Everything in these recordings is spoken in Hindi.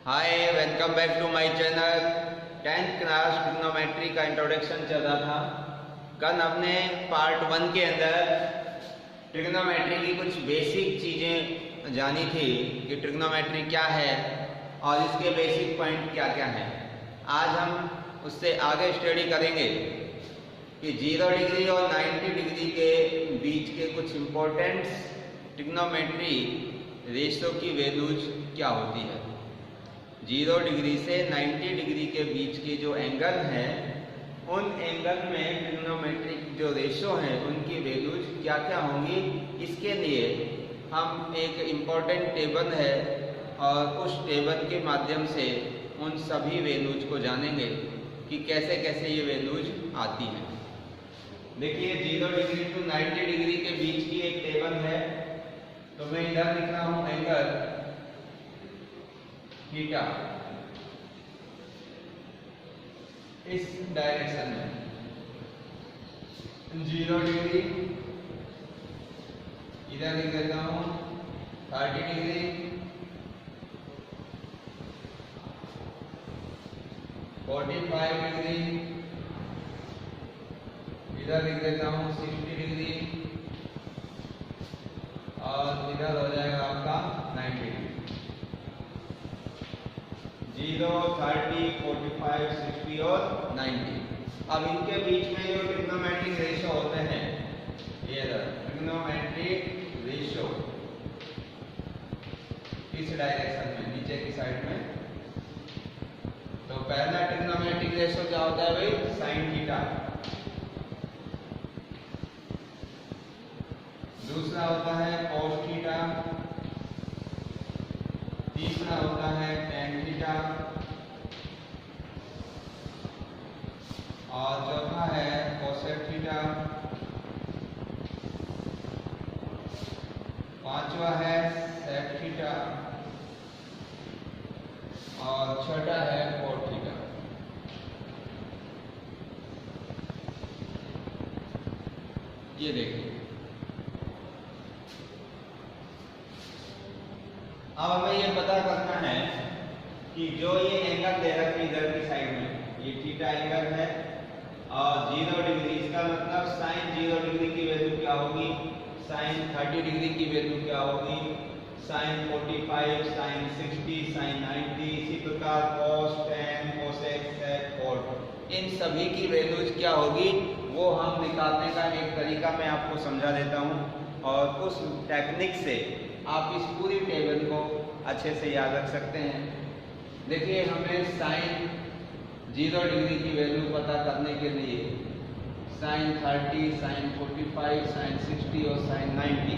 Hi, welcome back to my channel. 10th class trigonometry का इंट्रोडक्शन चल रहा था। कल हमने पार्ट 1 के अंदर ट्रिग्नोमेट्री की कुछ बेसिक चीज़ें जानी थी कि ट्रिग्नोमेट्री क्या है और इसके बेसिक पॉइंट क्या क्या हैं। आज हम उससे आगे स्टडी करेंगे कि 0 डिग्री और 90 डिग्री के बीच के कुछ इम्पोर्टेंट ट्रिग्नोमेट्री रेशो की वैल्यूज क्या होती है। 0 डिग्री से 90 डिग्री के बीच के जो एंगल हैं, उन एंगल में ट्रिग्नोमेट्रिक जो रेशो हैं उनकी वैल्यूज क्या क्या होंगी। इसके लिए हम एक इम्पोर्टेंट टेबल है और उस टेबल के माध्यम से उन सभी वैल्यूज को जानेंगे कि कैसे कैसे ये वैल्यूज आती हैं। देखिए, 0 डिग्री टू 90 डिग्री के बीच की एक टेबल है, तो मैं इधर लिख रहा हूँ एंगल थीटा इस डायरेक्शन में 0 डिग्री, इधर लिख देता हूं 30 डिग्री, 45 डिग्री, इधर लिख देता हूं 60 डिग्री और इधर हो जाएगा आपका 90 डिग्री। 0, 30, 45, 60 और 90। अब इनके बीच में जो ट्रिग्नोमेट्रिक रेशो होते हैं, ये ट्रिग्नोमेट्रिक रेशो इस डायरेक्शन में नीचे की साइड में, तो पहला ट्रिग्नोमेट्रिक रेशो क्या होता है भाई? Sine theta. दूसरा होता है कॉस थीटा, तीसरा होता है टेन थीटा और चौथा है कोसेक थीटा, पांचवा है सेक थीटा और छठा है कोट थीटा। ये देखिए, अब हमें ये पता करना है कि जो ये एंगल दे रखा है इधर की साइड में, ये थीटा एंगल है और 0 डिग्री, इसका मतलब साइन 0 डिग्री की वैल्यू क्या होगी, साइन 30 डिग्री की वैल्यू क्या होगी, साइन 45, साइन 60, साइन 90, इसी प्रकार cos, tan, cosec, sec, cot, इन सभी की वैल्यूज क्या होगी वो हम निकालने का एक तरीका मैं आपको समझा देता हूँ और उस टेक्निक से आप इस पूरी टेबल को अच्छे से याद रख सकते हैं। देखिए, हमें साइन 0 डिग्री की वैल्यू पता करने के लिए साइन 30, साइन 45, साइन 60 और साइन 90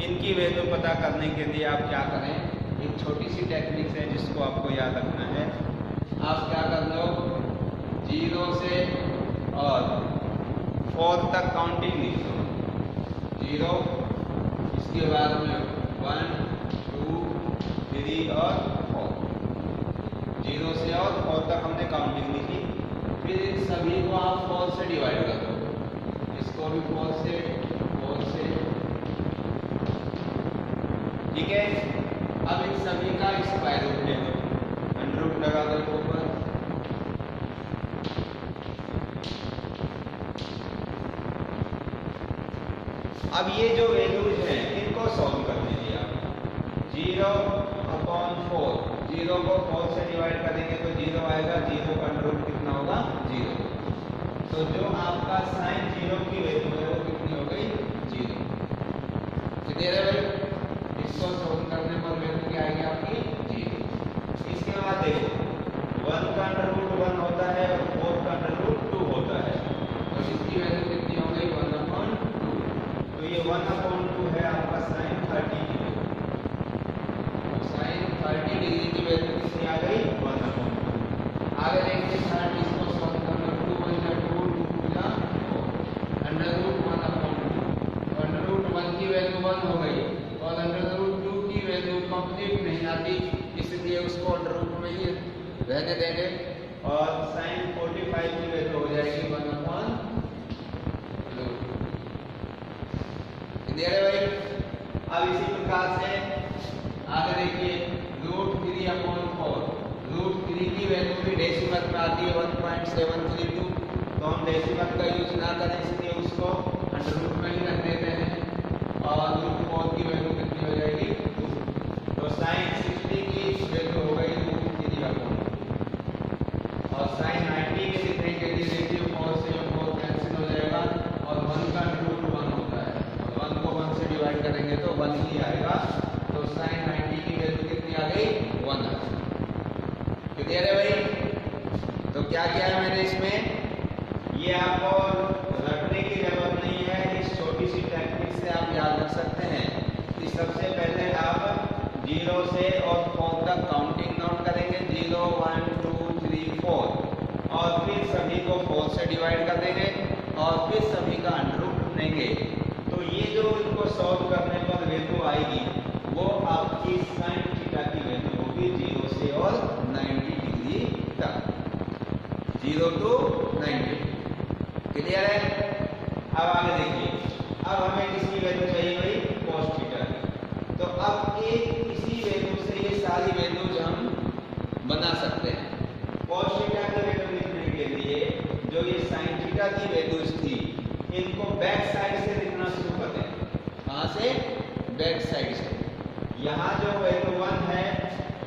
इनकी वैल्यू पता करने के लिए आप क्या करें, एक छोटी सी टेक्निक है जिसको आपको याद रखना है। आप क्या कर लो, 0 से और 4 तक काउंटिंग लिख लो। 0, इसके बाद में 1, 2, 3 और 4। 0 से और 4 तक हमने काउंटिंग लिखी। फिर इन सभी को आप 4 से डिवाइड कर दो, इसको भी 4 से, 4 से, ठीक है। अब इन सभी का स्क्वायर रूट ले लो, अंडर रूट लगा दो ऊपर। अब ये जो वैल्यूज हैं इनको सॉल्व कर दीजिए आप। 0/4, 0 को 4 से डिवाइड करेंगे तो 0 आएगा, 0 का अंडर रूट कितना होगा? 0। तो जो आपका साइन 0 की वैल्यू है वो कितनी हो गई? 0। क्लियर है भाई? इसको सॉल्व करने पर वैल्यू क्या आएगी आपकी? 0। इसके बाद देखो, 1 का अंडर रूट 1 होता है और 4 का अंडर रूट 2 होता है, तो इसकी वैल्यू कितनी हो गई? 1/2। तो ये 1/2 है आपका साइन 30 की वैल्यू। तो साइन 30 डिग्री की वैल्यू कितनी आ गई? 1/2। आगे देखिए, 30 इसको सॉल्व करना, 2 1 जा 2, 2 जा 4, अंडर रूट 1/2। तो अंडर रूट 1 की वैल्यू 1 हो गई और अंडर रूट 2 की वैल्यू कंप्लीट नहीं आती, इसलिए उसको अंडर रूट में ही रहने देंगे और साइन 45 की वैल्यू हो जाएगी 1/2। क्लियर है भाई? अब इसी प्रकार से आगे देखिए, √3/4 भी डेसिमल में आती है 1.732, तो हम डेसिमल का यूज ना करें, इसलिए उसको अंडर रूट में ही रख देते हैं। और रूट 4 की वैल्यू कितनी हो जाएगी 2, तो साइन 60 की वैल्यू हो गई √3/2 और साइन 90 के लिखने के लिए देखिए 4 से 4 कैंसिल हो जाएगा और 1 का √1 होता है, और 1 को 1 से डिवाइड करेंगे तो 1 ही आएगा, तो साइन 90 की वैल्यू कितनी आ गई 1 आ गई। क्लियर है भाई? तो क्या किया है मैंने इसमें, ये आपको रखने की जरूरत नहीं है, इस छोटी सी टेक्निक से आप याद रख सकते हैं कि सबसे पहले आप 0 से और 4 तक काउंटिंग नोट करेंगे, 0 1 2 3 4, और फिर सभी को 4 से डिवाइड कर देंगे और फिर सभी का अंडर रूट लेंगे। तो ये जो इनको सॉल्व करने पर वैल्यू आएगी वो आपकी साइन थीटा की वैल्यू होगी 0 से और 90 डिग्री तक, 0 to 90। क्लियर है? अब आगे देखिए, अब हमें किसकी वैल्यू चाहिए भाई, cos थीटा की। तो अब एक इसी वैल्यू से ये सारी वैल्यूज हम बना सकते हैं। cos थीटा की वैल्यू लिखने के लिए जो ये sin थीटा की वैल्यूज थी इनको बैक साइड से लिखना शुरू करते हैं। कहां से? बैक साइड से। यहाँ जो वैल्यू 1 है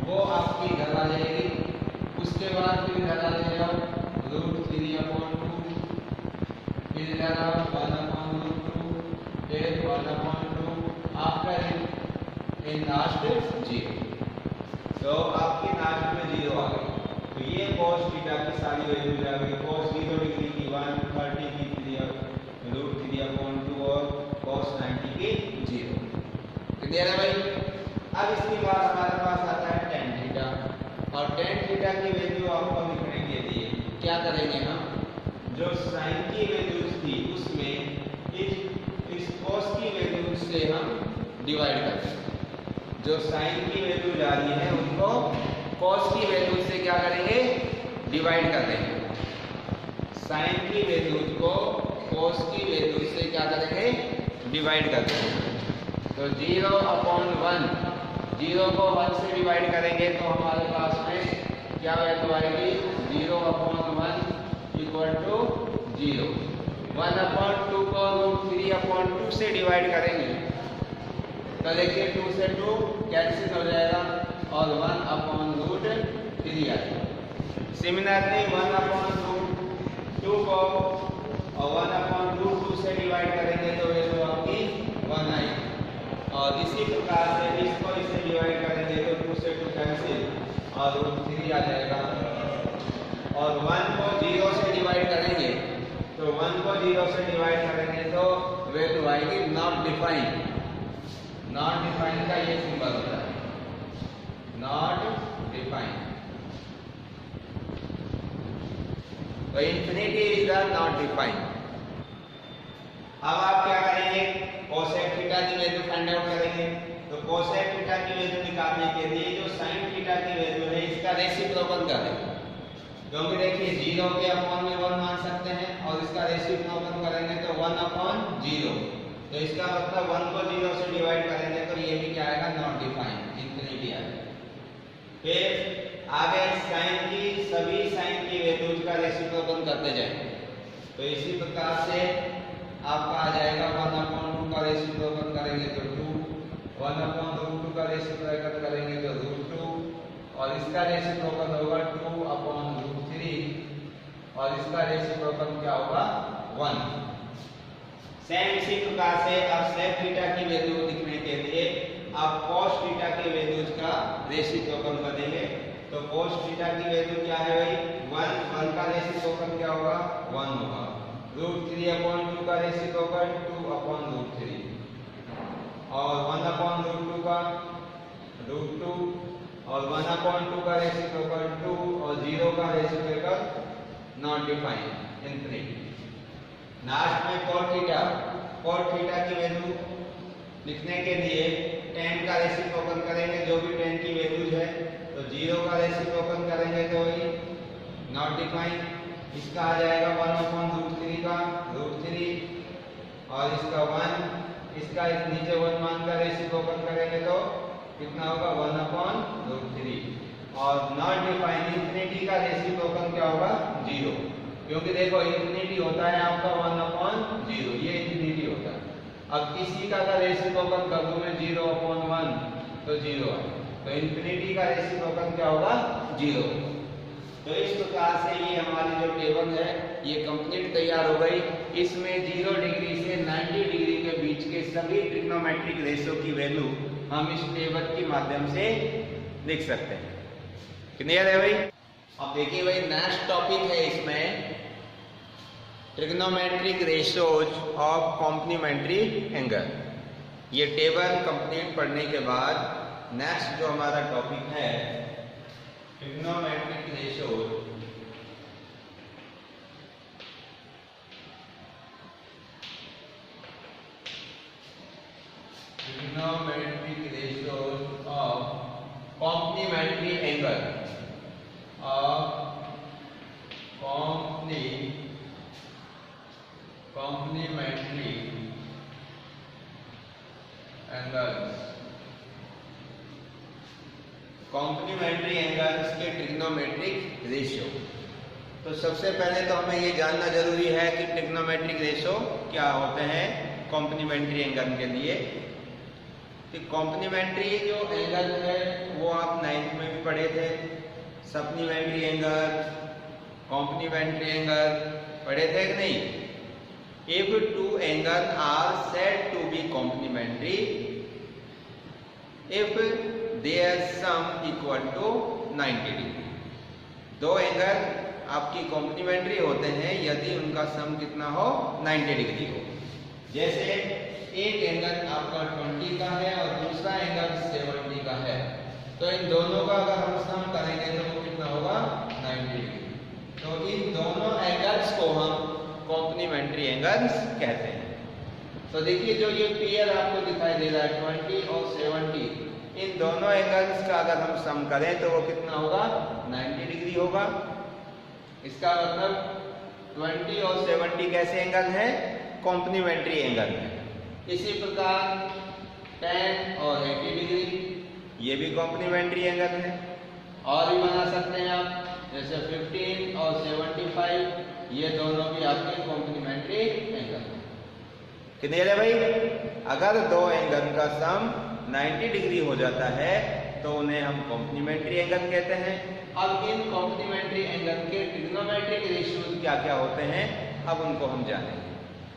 वो आपकी इधर आ जाएगी, उसके बाद फिर इधर आ जाएगा √3/2, फिर इधर आओ 1/√2, फिर 1/2 आफ्टर इन लास्ट 0, तो आपकी लास्ट में 0 आ गई। तो ये cos थीटा की सारी वैल्यूज आ गई, cos 0 डिग्री की 1, 30 की √3/2 और cos 90 की 0। क्लियर है भाई? अब इसके बाद हमारे पास आता है tan थीटा, और tan थीटा की वैल्यू आपको लिखने के लिए क्या करेंगे, हम जो sin की वैल्यूज थी उसमें इस cos की वैल्यू से हम डिवाइड करते हैं। जो sin की वैल्यू जा रही है उनको cos की वैल्यू से क्या करेंगे, डिवाइड कर देंगे। sin की वैल्यूज को cos की वैल्यू से क्या करेंगे, डिवाइड कर देंगे। तो 0/1, 0 को 1 से डिवाइड करेंगे तो हमारे पास में क्या वैल्यू आएगी, 0/1 इक्वल टू 0। 1/2 को √3/2 से डिवाइड करेंगे तो देखिए 2 से 2 कैंसिल हो जाएगा और 1/√3 आएगा। सिमिलरली 1/√2 को और 1/√2 से डिवाइड करेंगे तो वैल्यू आपकी 1 आएगी, और इसी प्रकार से इसको इससे डिवाइड करेंगे तो 2 से 2 कैंसिल और √3 आ जाएगा, और 1 को 0 से डिवाइड करेंगे तो 1 को 0 से डिवाइड करेंगे तो वैल्यू आएगी नॉट डिफाइंड। नॉट डिफाइंड का ये सिंबल होता है, नॉट डिफाइंड। तो infinity is the not defined. अब आप क्या करेंगे, कोसेक थीटा की वैल्यू फाइंड आउट करेंगे। तो कोसेक थीटा की वैल्यू निकालने के लिए जो साइन थीटा की वैल्यू है इसका रेसिप्रोकल करेंगे, क्योंकि देखिए 0 के अपॉन में 1 मान सकते हैं और इसका रेसिप्रोकल करेंगे तो 1/0, तो इसका मतलब 1 को 0 से डिवाइड करेंगे तो ये भी क्या आएगा, नॉट डिफाइंड, इंफिनिटी आएगा। फिर आगे साइन की सभी साइन की वैल्यूज का रेसिप्रोकल करते जाएंगे, तो इसी प्रकार से आपका आ जाएगा 1/2 का रेसिप्रोकल करेंगे तो 2, 1/√2 का रेसिप्रोकल करेंगे तो √2, और इसका रेसिप्रोकल होगा 2/√3, और इसका रेसिप्रोकल क्या होगा 1। सेम इसी प्रकार से अब सेक थीटा की वैल्यू लिखने के लिए आप cos थीटा की वैल्यूज का रेसिप्रोकल बनेंगे। तो cos थीटा की वैल्यू क्या है भाई, 1 का रेसिप्रोकल क्या होगा, 1 होगा। √3/2 का रेसिप्रोकल 2/√3, और 1/√2 का √2, और 1/2 का रेसिप्रोकल 2, और 0 का reciprocal not defined, infinity. Last में cot थीटा की वैल्यू लिखने के लिए tan का रेसिप्रोकल करेंगे, जो भी tan की वैल्यूज है, तो 0 का रेसिप्रोकल करेंगे तो वही नॉट डिफाइंड, इसका आ जाएगा 1/√3 का √3, और इसका 1, इसका इस नीचे 1 मान का रेसिप्रोकल करेंगे तो कितना होगा 1/√3, और नॉट डिफाइन इंफिनिटी का रेसिप्रोकल क्या होगा 0, क्योंकि देखो इंफिनिटी होता है आपका 1/0, ये इंफिनिटी होता है। अब किसी का अगर रेसिप्रोकल कर दूं मैं 0/1 तो 0 है, तो इंफिनिटी का रेसिप्रोकल क्या होगा 0। तो इस प्रकार से ये हमारी जो टेबल है ये कंप्लीट तैयार हो गई। इसमें 0 डिग्री से 90 डिग्री के बीच के सभी ट्रिग्नोमेट्रिक रेशियो की वैल्यू हम इस टेबल के माध्यम से लिख सकते हैं। क्लियर है भाई? अब देखिए भाई नेक्स्ट टॉपिक है इसमें trigonometric ratios of complementary angle. ये टेबल कंप्लीट पढ़ने के बाद नेक्स्ट जो हमारा टॉपिक है trigonometric ratios of complementary angle complementary angles, complementary angles के ट्रिग्नोमेट्रिक रेशियो। तो सबसे पहले तो हमें ये जानना जरूरी है कि ट्रिग्नोमेट्रिक रेशियो क्या होते हैं कॉम्प्लीमेंट्री एंगल के लिए। कि कॉम्प्लीमेंट्री जो एंगल है वो आप 9th में भी पढ़े थे, सप्लीमेंट्री एंगल, कॉम्प्लीमेंट्री एंगल पढ़े थे कि नहीं? If two angles are said to be complementary if their sum equal to 90 degree. दो एंगल आपकी कॉम्प्लीमेंट्री होते हैं यदि उनका सम कितना हो 90 डिग्री हो। जैसे एक एंगल आपका 20 का है और दूसरा एंगल 70 का है, तो इन दोनों का अगर हम सम करेंगे तो वो कितना होगा 90 डिग्री। तो इन दोनों एंगल्स को हम कॉम्प्लीमेंट्री एंगल्स कहते हैं। तो देखिए जो ये पेयर आपको दिखाई दे रहा है 20 और 70, इन दोनों एंगल्स का अगर हम सम करें तो वो कितना होगा 90 डिग्री होगा। इसका मतलब 20 और 70 कैसे एंगल हैं? कॉम्प्लीमेंट्री एंगल है। इसी प्रकार 10 और 80 डिग्री ये भी कॉम्प्लीमेंट्री एंगल है। और भी बना सकते हैं आप, जैसे 15 और 75 ये दोनों भी आपके कॉम्प्लीमेंट्री एंगल हैं। क्लियर है भाई? अगर दो एंगल का सम 90 डिग्री हो जाता है तो उन्हें हम कॉम्प्लीमेंट्री एंगल कहते हैं। अब इन कॉम्प्लीमेंट्री एंगल के ट्रिग्नोमेट्रिक रेशियोज क्या क्या होते हैं अब उनको हम जानेंगे।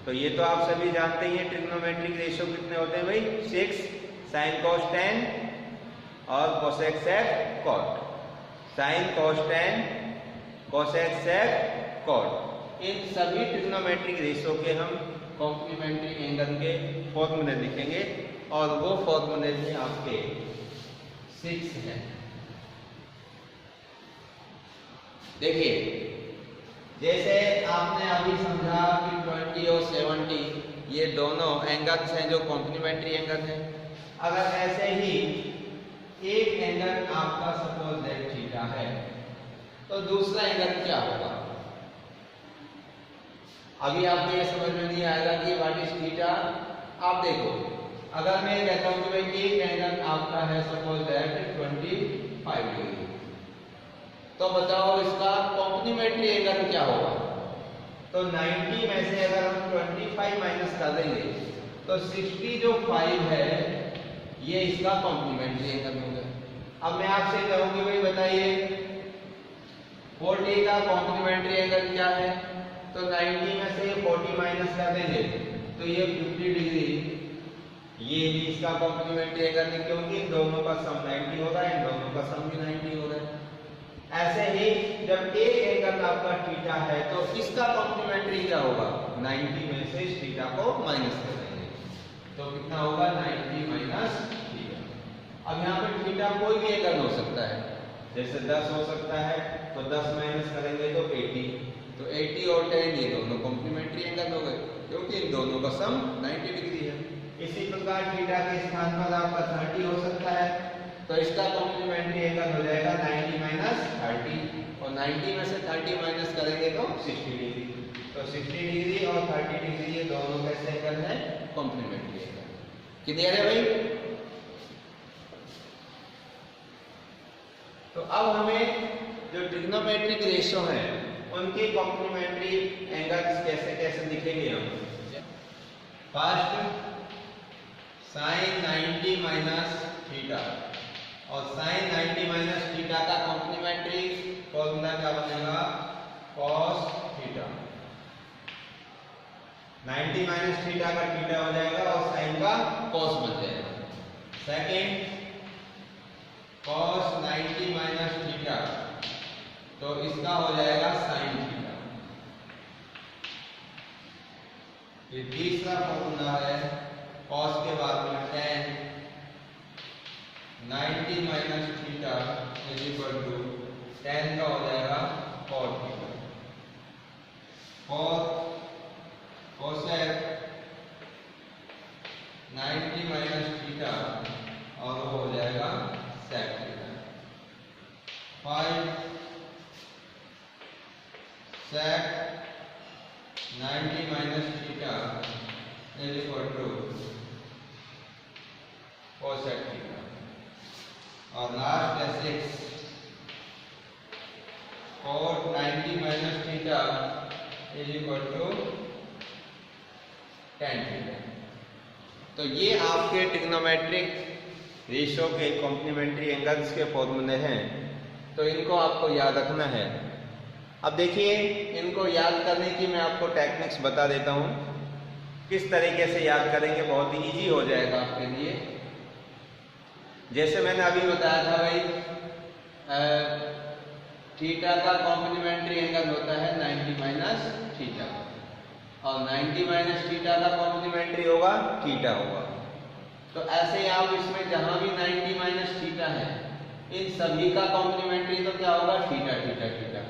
तो ये तो आप सभी जानते ही हैं ट्रिग्नोमेट्रिक रेशियो कितने होते हैं भाई, 6 sin cos tan और cosec sec cot, sin cos tan cosec sec cot। इन सभी ट्रिग्नोमेट्रिक रेशियो के हम कॉम्प्लीमेंट्री एंगल के फॉर्मूले लिखेंगे और वो फॉर्मूले भी आपके 6 हैं। देखिए जैसे आपने अभी समझा कि 20 और 70 ये दोनों एंगल्स हैं जो कॉम्प्लीमेंट्री एंगल हैं। अगर ऐसे ही एक एंगल आपका सपोज दैट थीटा है तो दूसरा एंगल क्या होगा? अभी आपको ये समझ में नहीं आएगा कि व्हाट इज थीटा। आप देखो अगर मैं कहता हूं कि भाई एक एंगल आपका है सपोज दैट 25 डिग्री, तो बताओ इसका कॉम्प्लीमेंट्री एंगल क्या होगा? तो 90 में से अगर हम 25 माइनस कर देंगे तो 60 जो 5 है ये इसका कॉम्प्लीमेंट्री एंगल होगा। अब मैं आपसे कहूंगी भाई बताइए 40 का कॉम्प्लीमेंट्री एंगल क्या है? तो 90 में से 40 माइनस कर देंगे तो ये 50 डिग्री, ये भी इसका कॉम्प्लीमेंट्री एंगल है क्योंकि इन दोनों का सम 90 हो रहा है, इन दोनों का सम भी 90 हो रहा है। ऐसे ही जब एक एंगल आपका थीटा है तो इसका कॉम्प्लीमेंट्री क्या होगा? 90 में से इस थीटा को माइनस कर देंगे तो कितना होगा 90 माइनस थीटा। अब यहाँ पे थीटा कोई भी एंगल हो सकता है, जैसे 10 हो सकता है तो 10 माइनस करेंगे तो 80, तो 80 और 10 ये दोनों कॉम्प्लीमेंट्री एंगल हो गए क्योंकि इन दोनों का सम 90 डिग्री है। इसी प्रकार थीटा के स्थान पर आपका 30 हो सकता है तो इसका कॉम्प्लीमेंट्री एंगल हो जाएगा 90 माइनस 30 और 90 में से 30 माइनस करेंगे तो 60 डिग्री। तो 60 डिग्री और 30 डिग्री ये दोनों कैसे एंगल हैं? Complementary angle. क्लियर है भाई? तो अब हमें जो ट्रिग्नोमेट्रिक रेशो है उनके कॉम्प्लीमेंट्री एंगल्स कैसे कैसे दिखेंगे हम। फर्स्ट साइन 90 माइनस थीटा, और साइन 90 माइनस थीटा का कॉम्प्लीमेंट्री फॉर्मूला क्या बनेगा, कॉस थीटा। 90 माइनस थीटा का थीटा हो जाएगा और साइन का कॉस बन जाएगा। सेकेंड कॉस 90 माइनस थीटा, तो इसका हो जाएगा साइन थीटा। ये तीसरा फॉर्मूला है कॉस के बाद में tan 90 minus theta is equal to tan का हो जाएगा cot थीटा। और कोसेक 90 माइनस थीटा और वो हो जाएगा sec theta. 5 sec 90 minus theta is equal to cosec theta. और लास्ट है 6 cot 90 minus theta is equal to tan theta. तो ये आपके ट्रिग्नोमेट्रिक रेशो के कॉम्प्लीमेंट्री एंगल्स के फॉर्मूले हैं, तो इनको आपको याद रखना है। अब देखिए, इनको याद करने की मैं आपको टेक्निक्स बता देता हूँ, किस तरीके से याद करेंगे, बहुत ही इजी हो जाएगा आपके लिए। जैसे मैंने अभी बताया था भाई, थीटा का कॉम्प्लीमेंट्री एंगल होता है 90 माइनस थीटा, और 90 माइनस थीटा का कॉम्प्लीमेंट्री होगा थीटा होगा। तो ऐसे ही आप इसमें जहां भी 90 माइनस थीटा है, इन सभी का कॉम्प्लीमेंट्री तो क्या होगा, थीटा थीटा थीटा।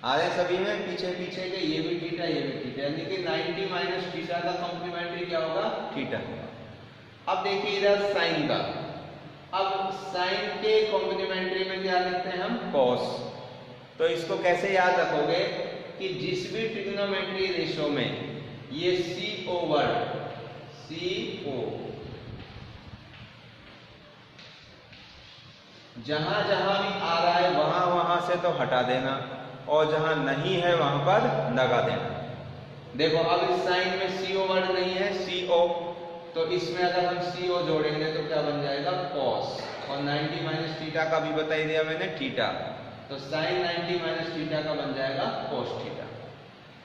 आगे सभी में पीछे पीछे के ये भी थीटा ये भी थीटा, यानी कि 90 माइनस थीटा का कॉम्प्लीमेंट्री क्या होगा, थीटा होगा। अब देखिए इधर साइन का, अब साइन के कॉम्प्लीमेंट्री में क्या लिखते हैं हम, कॉस। तो इसको कैसे याद रखोगे कि जिस भी ट्रिग्नोमेट्री रेशो में ये CO वर्ड, CO जहां जहां भी आ रहा है वहां वहां से तो हटा देना, और जहां नहीं है वहां पर लगा देना। देखो अब इस साइन में CO वर्ड नहीं है, CO, तो इसमें अगर हम CO जोड़ेंगे तो क्या बन जाएगा, कॉस। और 90 माइनस थीटा का भी बता दिया मैंने, थीटा, तो साइन 90 माइनस थीटा का बन जाएगा कोस थीटा।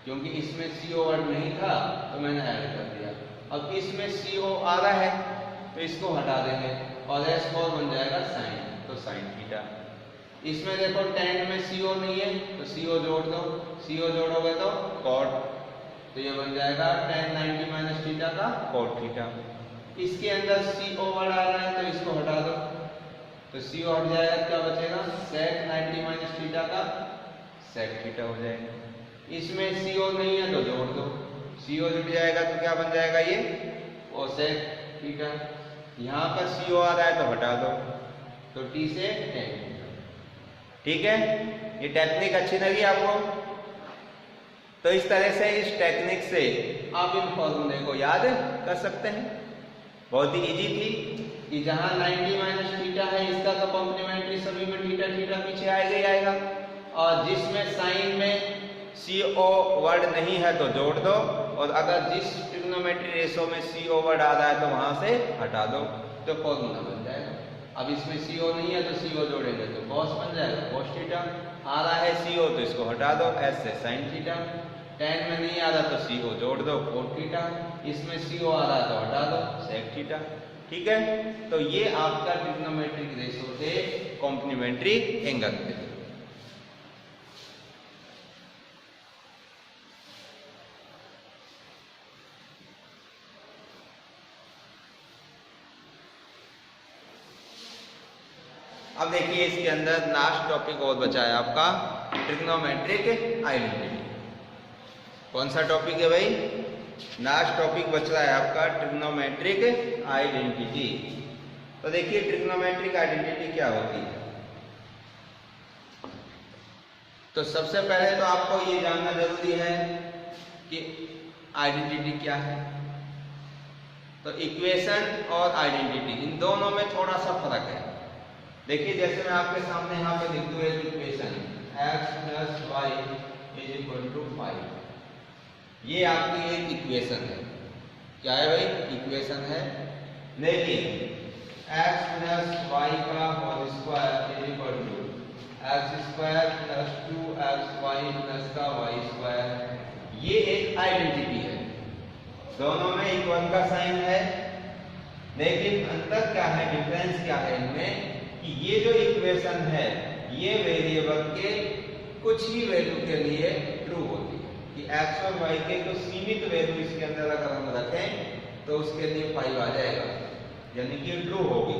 क्योंकि इसमें CO वर्ड नहीं था तो मैंने ऐड कर दिया। अब इसमें CO आ रहा है तो इसको हटा देंगे और S4 बन जाएगा साइन, तो साइन थीटा। इसमें देखो tan में CO नहीं है तो CO जोड़ दो, CO जोड़ोगे तो cot, तो ये बन जाएगा tan 90 माइनस थीटा का cot थीटा। इसके अंदर CO वर्ड आ रहा है तो इसको हटा दो, तो CO हट जाएगा, क्या बचेगा, sec 90 माइनस थीटा का sec थीटा हो जाएगा। इसमें CO नहीं है तो जोड़ दो, CO जुड़ जाएगा तो क्या बन जाएगा ये cosec थीटा। यहाँ पर CO आ रहा है तो हटा दो, तो T से tan थीटा। ठीक है, ये टेक्निक अच्छी लगी आपको? तो इस तरह से इस टेक्निक से आप इन फॉर्मूले को याद कर सकते हैं। बहुत ही इजी थी कि जहां 90 माइनस थीटा है इसका तो कॉम्प्लीमेंट्री सभी में थीटा थीटा पीछे आएगा ही आएगा, और जिसमें साइन में CO वर्ड नहीं है तो जोड़ दो, और अगर जिस ट्रिग्नोमेट्री रेशो में CO वर्ड आ रहा है तो वहां से हटा दो, तो फॉर्मूला बन जाएगा। अब इसमें CO नहीं है तो CO जोड़ेंगे तो cos बन जाएगा cos थीटा। आ रहा है CO तो इसको हटा दो, S से sin थीटा। tan में नहीं आ रहा तो CO जोड़ दो cot थीटा। इसमें CO आ रहा है तो हटा दो sec थीटा। ठीक है, तो ये आपका ट्रिग्नोमेट्रिक रेशो थे कॉम्प्लीमेंट्री एंगल थे। अब देखिए इसके अंदर लास्ट टॉपिक और बचा है आपका ट्रिग्नोमेट्रिक आइडेंटिटी। कौन सा टॉपिक है भाई? लास्ट टॉपिक बच रहा है आपका ट्रिग्नोमेट्रिक आइडेंटिटी। तो देखिए ट्रिग्नोमेट्रिक आइडेंटिटी क्या होती है। तो सबसे पहले तो आपको ये जानना जरूरी है कि आइडेंटिटी क्या है। तो इक्वेशन और आइडेंटिटी इन दोनों में थोड़ा सा फर्क है। देखिए जैसे मैं आपके सामने यहाँ पे लिख दूँ एक इक्वेशन x + y = 5, ये आपकी एक इक्वेशन है। क्या है भाई? इक्वेशन है। लेकिन x + y का whole square = x² + 2xy + y², ये एक आइडेंटिटी है। दोनों में इक्वल का साइन है, लेकिन अंतर क्या है, डिफरेंस क्या है इनमें, कि ये जो इक्वेशन है ये वेरिएबल के कुछ ही वैल्यू के लिए ट्रू होती है, कि x और y के कुछ सीमित वैल्यू इसके अंदर अगर हम रखें तो उसके लिए 5 आ जाएगा, यानी कि ट्रू होगी।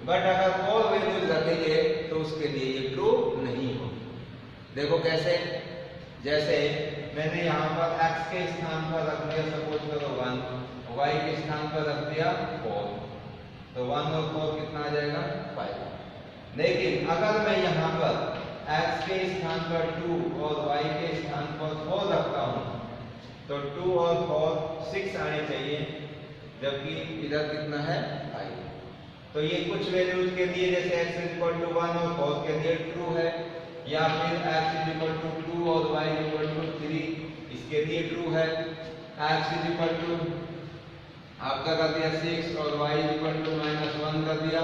बट अगर और वैल्यूज रखेंगे तो उसके लिए ये ट्रू नहीं होगी। देखो कैसे, जैसे मैंने यहाँ पर x के स्थान पर रख दिया सपोज करो 1, y के स्थान पर रख दिया 4, तो 1 और 4 कितना आ जाएगा? 5। लेकिन अगर मैं यहाँ पर x के स्थान पर 2 और y के स्थान पर 4 रखता हूँ तो 2 और 4 6 आने चाहिए, जबकि इधर कितना है? 5। तो ये कुछ वैल्यूज के लिए जैसे x = 1 और 4 के लिए ट्रू है, या फिर x = 2 और y = 3 इसके लिए ट्रू है। x = आपका कर दिया 6 और y = -1 कर दिया,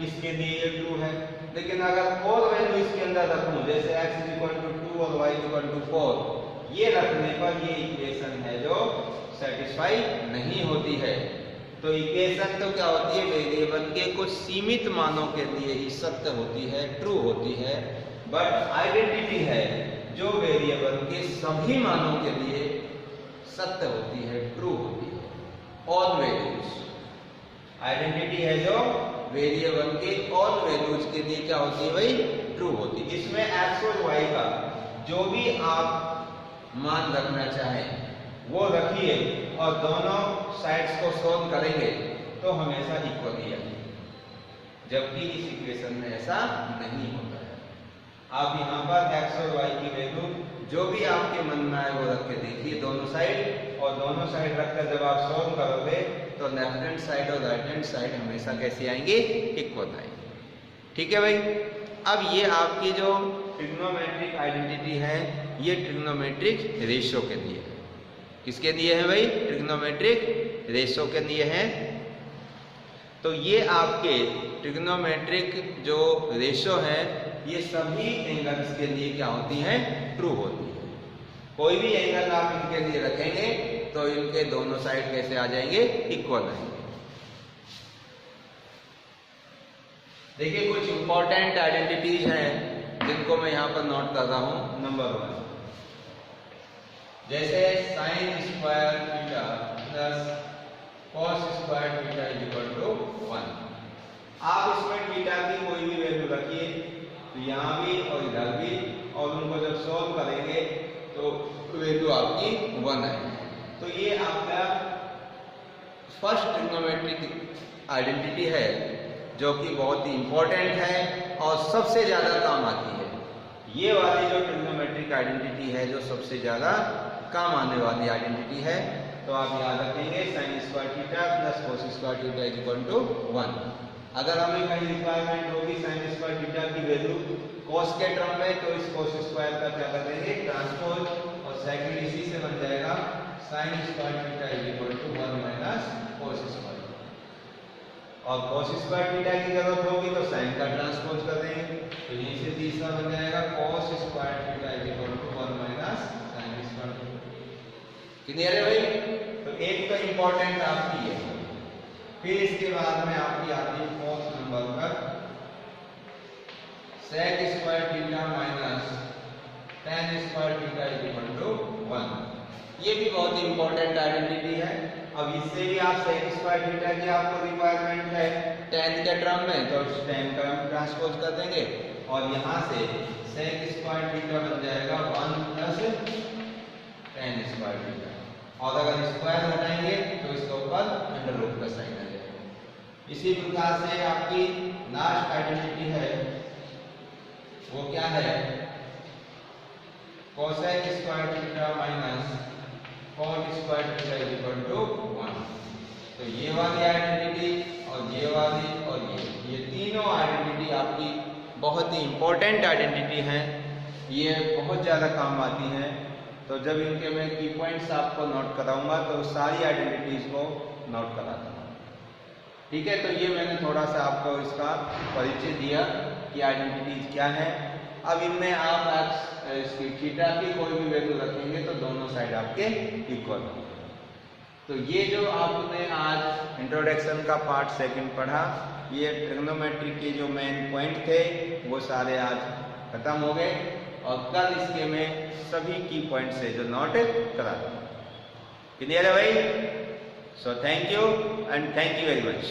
इसके लिए ये ट्रू है। लेकिन अगर और वैल्यू इसके अंदर रखूं, जैसे x = 2 और y = 4, ये रखने पर ये इक्वेशन है जो सेटिस्फाई नहीं होती है। तो इक्वेशन तो क्या होती है, वेरिएबल के कुछ सीमित मानों के लिए ही सत्य होती है, ट्रू होती है। बट आइडेंटिटी है जो वेरिएबल के सभी मानों के लिए सत्य होती है, ट्रू होती है। ऑल वैल्यूज, आइडेंटिटी है जो वेरिएबल के ऑल वैल्यूज के लिए क्या होती है भाई? ट्रू होती है। इसमें x और y का जो भी आप मान रखना चाहें वो रखिए और दोनों साइड्स को सोल्व करेंगे तो हमेशा इक्वल ही आएगी, जबकि इस इक्वेशन में ऐसा नहीं होता है। आप यहाँ पर x और y की वैल्यू जो भी आपके मन में आए वो रख के देखिए दोनों साइड, और दोनों साइड रखकर जब आप सोल्व करोगे तो लेफ्ट हैंड साइड और राइट हैंड साइड हमेशा कैसे आएंगे? इक्वल आएंगे। ठीक है भाई। अब ये आपकी जो ट्रिग्नोमेट्रिक आइडेंटिटी है ये ट्रिग्नोमेट्रिक रेशियो के लिए है। किसके लिए है भाई? ट्रिग्नोमेट्रिक रेशियो के लिए है। तो ये आपके ट्रिग्नोमेट्रिक जो रेशियो है ये सभी एंगल्स के लिए क्या होती हैं? ट्रू होती है। कोई भी एंगल आप इनके लिए रखेंगे तो इनके दोनों साइड कैसे आ जाएंगे? इक्वल आएंगे। देखिए कुछ इंपॉर्टेंट आइडेंटिटीज हैं जिनको मैं यहाँ पर नोट कर रहा हूँ। नंबर 1, जैसे sin square theta plus cos square theta = 1। आप इसमें थीटा की कोई भी वैल्यू रखिए, तो यहाँ भी और इधर भी, और उनको जब सॉल्व करेंगे तो वैल्यू आपकी 1 आएगी। तो ये आपका फर्स्ट ट्रिग्नोमेट्रिक आइडेंटिटी है जो कि बहुत ही इंपॉर्टेंट है और सबसे ज्यादा काम आती है। ये वाली जो ट्रिग्नोमेट्रिक आइडेंटिटी है जो सबसे ज्यादा काम आने वाली आइडेंटिटी है। तो आप याद रखेंगे sin square theta plus cos square theta = 1। अगर हमें कहीं रिक्वायरमेंट होगी sin स्क्वायर थीटा की वैल्यू cos के टर्म में, तो इस cos स्क्वायर का क्या कर देंगे? ट्रांसपोज, और सेकंड इसी से बन जाएगा sin square theta = 1 - cos square. और cos स्क्वायर थीटा की जरूरत होगी तो sin का ट्रांसपोज कर देंगे, तो यहीं से तीसरा बन जाएगा cos square theta = 1 - sin square. Clear है भाई? तो एक तो इंपॉर्टेंट आपकी है। फिर इसके बाद में आपकी आती है 4th नंबर पर sec square theta minus tan square theta = 1। ये भी बहुत इंपॉर्टेंट आइडेंटिटी है। अब इससे भी आप sec स्क्वायर थीटा की आपको रिक्वायरमेंट है tan के टर्म में, तो tan का ट्रांसपोज कर देंगे, और यहाँ से sec स्क्वायर थीटा बन जाएगा 1 + tan स्क्वायर थीटा, और अगर स्क्वायर हटाएंगे तो इसके ऊपर अंडर रूट का साइन आ जाएगा। इसी प्रकार से आपकी लास्ट आइडेंटिटी है वो क्या है? cosec square theta minus cot square theta = 1। तो ये वाली आइडेंटिटी और ये वाली और ये तीनों आइडेंटिटी आपकी बहुत ही इंपॉर्टेंट आइडेंटिटी हैं, ये बहुत ज़्यादा काम आती हैं। तो जब इनके मैं की पॉइंट्स आपको नोट कराऊंगा तो सारी आइडेंटिटीज को नोट कराता हूँ, ठीक है। तो ये मैंने थोड़ा सा आपको इसका परिचय दिया कि आइडेंटिटीज क्या है। अब इनमें आप इसकी थीटा की कोई भी वैल्यू रखेंगे तो दोनों साइड आपके इक्वल होंगे। तो ये जो आपने आज इंट्रोडक्शन का पार्ट सेकंड पढ़ा, ये ट्रिग्नोमेट्री के जो मेन पॉइंट थे वो सारे आज खत्म हो गए और कल इसके में सभी की पॉइंट से जो नोट करा दूंगा। क्लियर है भाई? So thank you and thank you very much.